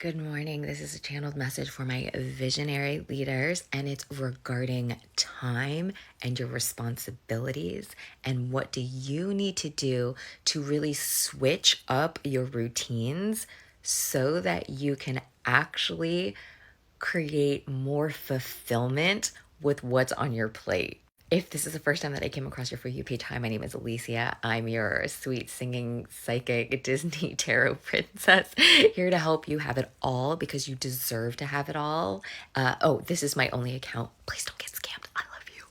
Good morning. This is a channeled message for my visionary leaders, and it's regarding time and your responsibilities. And what do you need to do to really switch up your routines so that you can actually create more fulfillment with what's on your plate? If this is the first time that I came across your For You page, hi, my name is Alicia. I'm your sweet singing psychic Disney tarot princess here to help you have it all because you deserve to have it all. This is my only account. Please don't get scammed. I love you.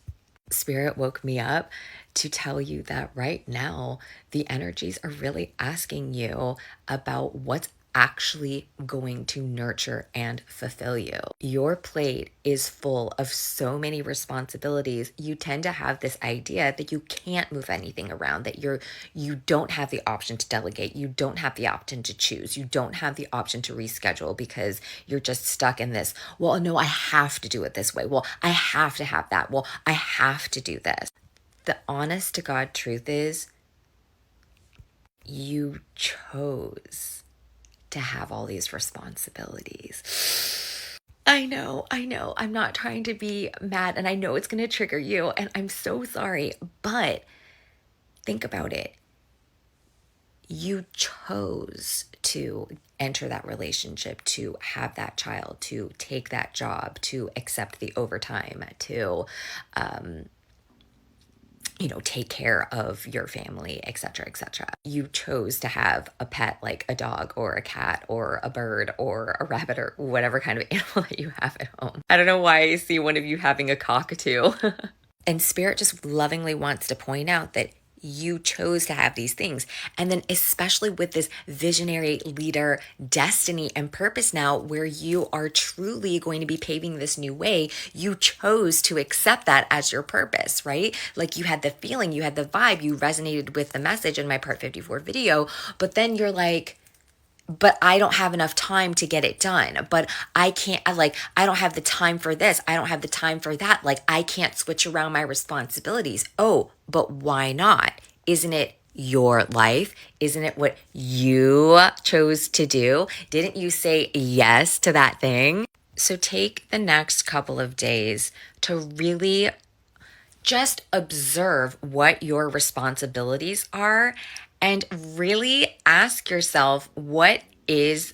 Spirit woke me up to tell you that right now the energies are really asking you about what's actually going to nurture and fulfill you. Your plate is full of so many responsibilities. You tend to have this idea that you can't move anything around, that you don't have the option to delegate, you don't have the option to choose, you don't have the option to reschedule because you're just stuck in this, well, no, I have to do it this way. Well, I have to have that. Well, I have to do this. The honest to God truth is you chose to have all these responsibilities. I know. I'm not trying to be mad, and I know it's going to trigger you, and I'm so sorry, but think about it. You chose to enter that relationship, to have that child, to take that job, to accept the overtime, to take care of your family, etc., etc. You chose to have a pet like a dog or a cat or a bird or a rabbit or whatever kind of animal that you have at home. I don't know why I see one of you having a cockatoo. And Spirit just lovingly wants to point out that you chose to have these things. And then especially with this visionary leader destiny and purpose now, where you are truly going to be paving this new way, you chose to accept that as your purpose, right? Like you had the feeling, you had the vibe, you resonated with the message in my part 54 video, but then you're like, but I don't have enough time to get it done. But I can't, I don't have the time for this. I don't have the time for that. Like, I can't switch around my responsibilities. Oh, but why not? Isn't it your life? Isn't it what you chose to do? Didn't you say yes to that thing? So take the next couple of days to really just observe what your responsibilities are and really ask yourself, is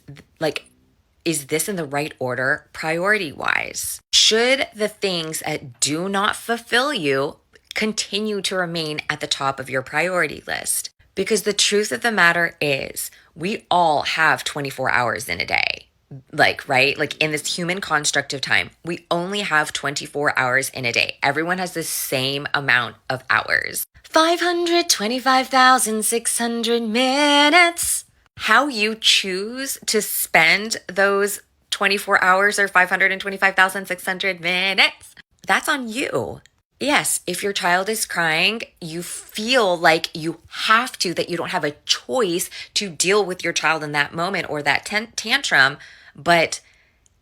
this in the right order priority wise? Should the things that do not fulfill you continue to remain at the top of your priority list? Because the truth of the matter is, we all have 24 hours in a day. Right? Like in this human construct of time, we only have 24 hours in a day. Everyone has the same amount of hours. 525,600 minutes. How you choose to spend those 24 hours or 525,600 minutes, that's on you. Yes, if your child is crying, you feel like you have to, that you don't have a choice to deal with your child in that moment or that tantrum. But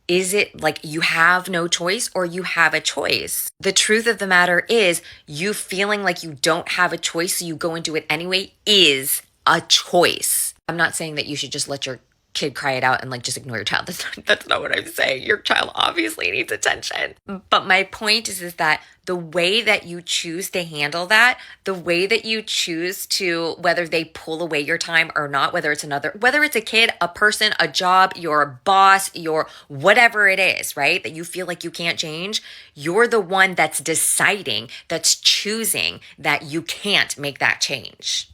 is it like you have no choice or you have a choice? The truth of the matter is, you feeling like you don't have a choice, so you go and do it anyway, is a choice. I'm not saying that you should just let your kid cry it out and just ignore your child. That's not what I'm saying. Your child obviously needs attention. But my point is that the way that you choose to handle that, the way that you choose to, whether they pull away your time or not, whether it's a kid, a person, a job, your boss, your whatever it is, right? That you feel like you can't change, you're the one that's deciding, that's choosing that you can't make that change.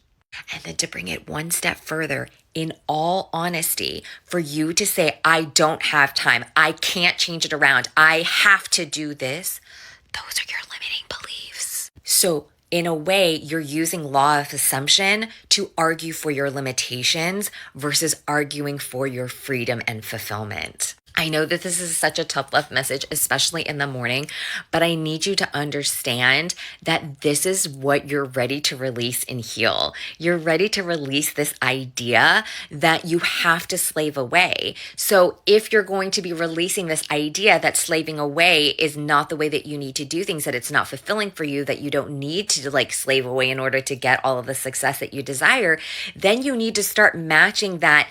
And then to bring it one step further, in all honesty, for you to say, I don't have time, I can't change it around, I have to do this, those are your limiting beliefs. So in a way, you're using law of assumption to argue for your limitations versus arguing for your freedom and fulfillment. I know that this is such a tough love message, especially in the morning, but I need you to understand that this is what you're ready to release and heal. You're ready to release this idea that you have to slave away. So if you're going to be releasing this idea that slaving away is not the way that you need to do things, that it's not fulfilling for you, that you don't need to slave away in order to get all of the success that you desire, then you need to start matching that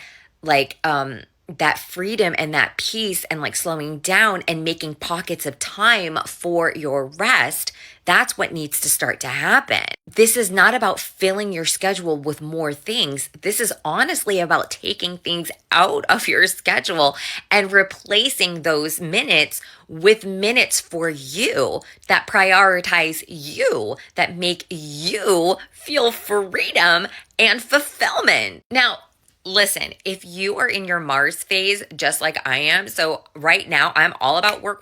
that freedom and that peace and like slowing down and making pockets of time for your rest, that's what needs to start to happen. This is not about filling your schedule with more things. This is honestly about taking things out of your schedule and replacing those minutes with minutes for you that prioritize you, that make you feel freedom and fulfillment. Now, listen, if you are in your Mars phase, just like I am, so right now I'm all about work.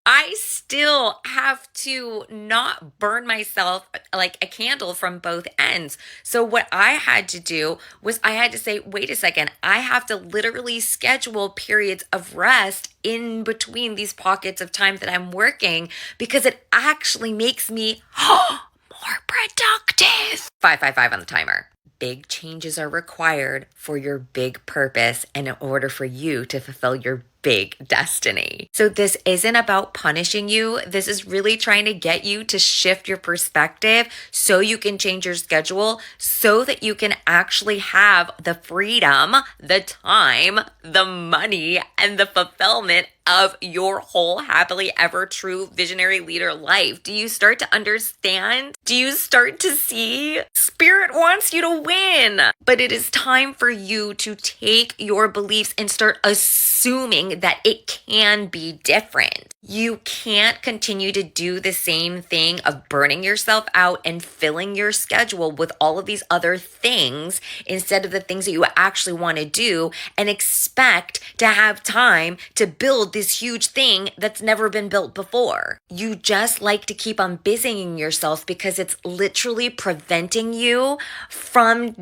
I still have to not burn myself like a candle from both ends. So what I had to do was I had to say, wait a second, I have to literally schedule periods of rest in between these pockets of time that I'm working because it actually makes me more productive. 555 on the timer. Big changes are required for your big purpose and in order for you to fulfill your big destiny. So this isn't about punishing you. This is really trying to get you to shift your perspective so you can change your schedule so that you can actually have the freedom, the time, the money, and the fulfillment of your whole happily ever true visionary leader life. Do you start to understand? Do you start to see? Spirit wants you to win, but it is time for you to take your beliefs and start assuming that it can be different. You can't continue to do the same thing of burning yourself out and filling your schedule with all of these other things instead of the things that you actually want to do and expect to have time to build this huge thing that's never been built before. You just like to keep on busying yourself because it's literally preventing you from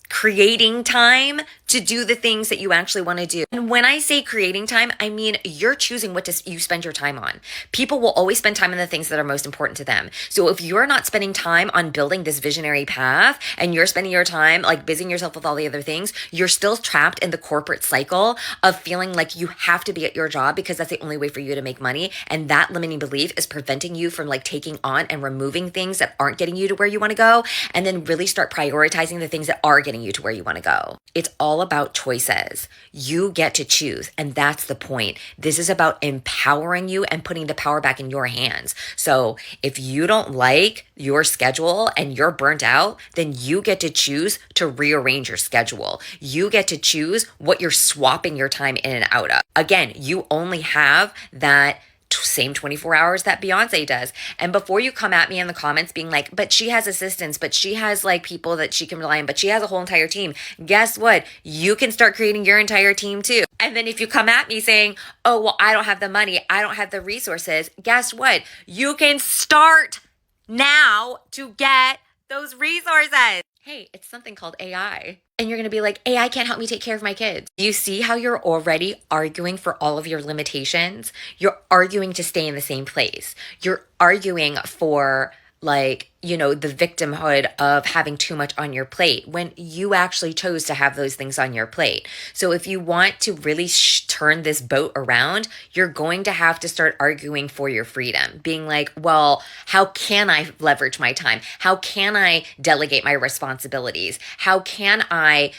creating time to do the things that you actually want to do. And when I say creating time, I mean you're choosing what you spend your time on. People will always spend time on the things that are most important to them. So if you're not spending time on building this visionary path and you're spending your time like busying yourself with all the other things, you're still trapped in the corporate cycle of feeling like you have to be at your job because that's the only way for you to make money. And that limiting belief is preventing you from like taking on and removing things that aren't getting you to where you want to go, and then really start prioritizing the things that are getting you to where you want to go. It's all about choices. You get to choose, and that's the point. This is about empowering you and putting the power back in your hands. So if you don't like your schedule and you're burnt out, then you get to choose to rearrange your schedule. You get to choose what you're swapping your time in and out of. Again, you only have that same 24 hours that Beyonce does. And before you come at me in the comments being like, but she has assistants, but she has like people that she can rely on, but she has a whole entire team. Guess what? You can start creating your entire team too. And then if you come at me saying, oh, well, I don't have the money, I don't have the resources, guess what? You can start now to get those resources. Hey, it's something called AI. And you're going to be like, AI can't help me take care of my kids. You see how you're already arguing for all of your limitations? You're arguing to stay in the same place. You're arguing for like, the victimhood of having too much on your plate when you actually chose to have those things on your plate. So if you want to really turn this boat around, you're going to have to start arguing for your freedom, being like, well, how can I leverage my time? How can I delegate my responsibilities? How can I,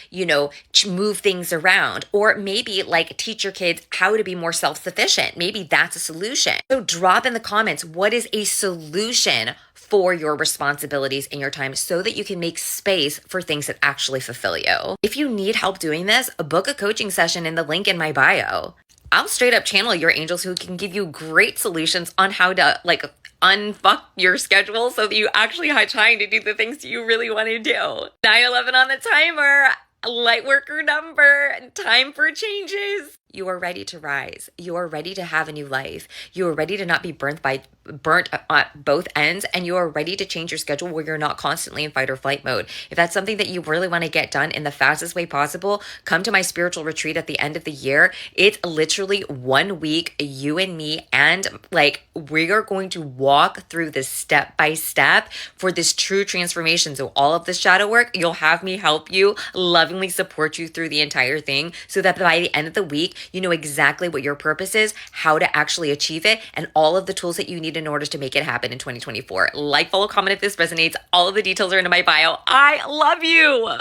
move things around? Or maybe like teach your kids how to be more self-sufficient. Maybe that's a solution. So drop in the comments, what is a solution for your responsibilities in your time so that you can make space for things that actually fulfill you. If you need help doing this, book a coaching session in the link in my bio. I'll straight up channel your angels who can give you great solutions on how to like unfuck your schedule so that you actually have time to do the things you really want to do. 9/11 on the timer. Light worker number, time for changes. You are ready to rise. You are ready to have a new life. You are ready to not be burnt at both ends, and you are ready to change your schedule where you're not constantly in fight or flight mode. If that's something that you really want to get done in the fastest way possible, come to my spiritual retreat at the end of the year. It's literally 1 week, you and me, and like we are going to walk through this step by step for this true transformation. So all of this shadow work, you'll have me help you, lovingly support you through the entire thing so that by the end of the week, you know exactly what your purpose is, how to actually achieve it, and all of the tools that you need in order to make it happen in 2024. Like, follow, comment if this resonates. All of the details are in my bio. I love you.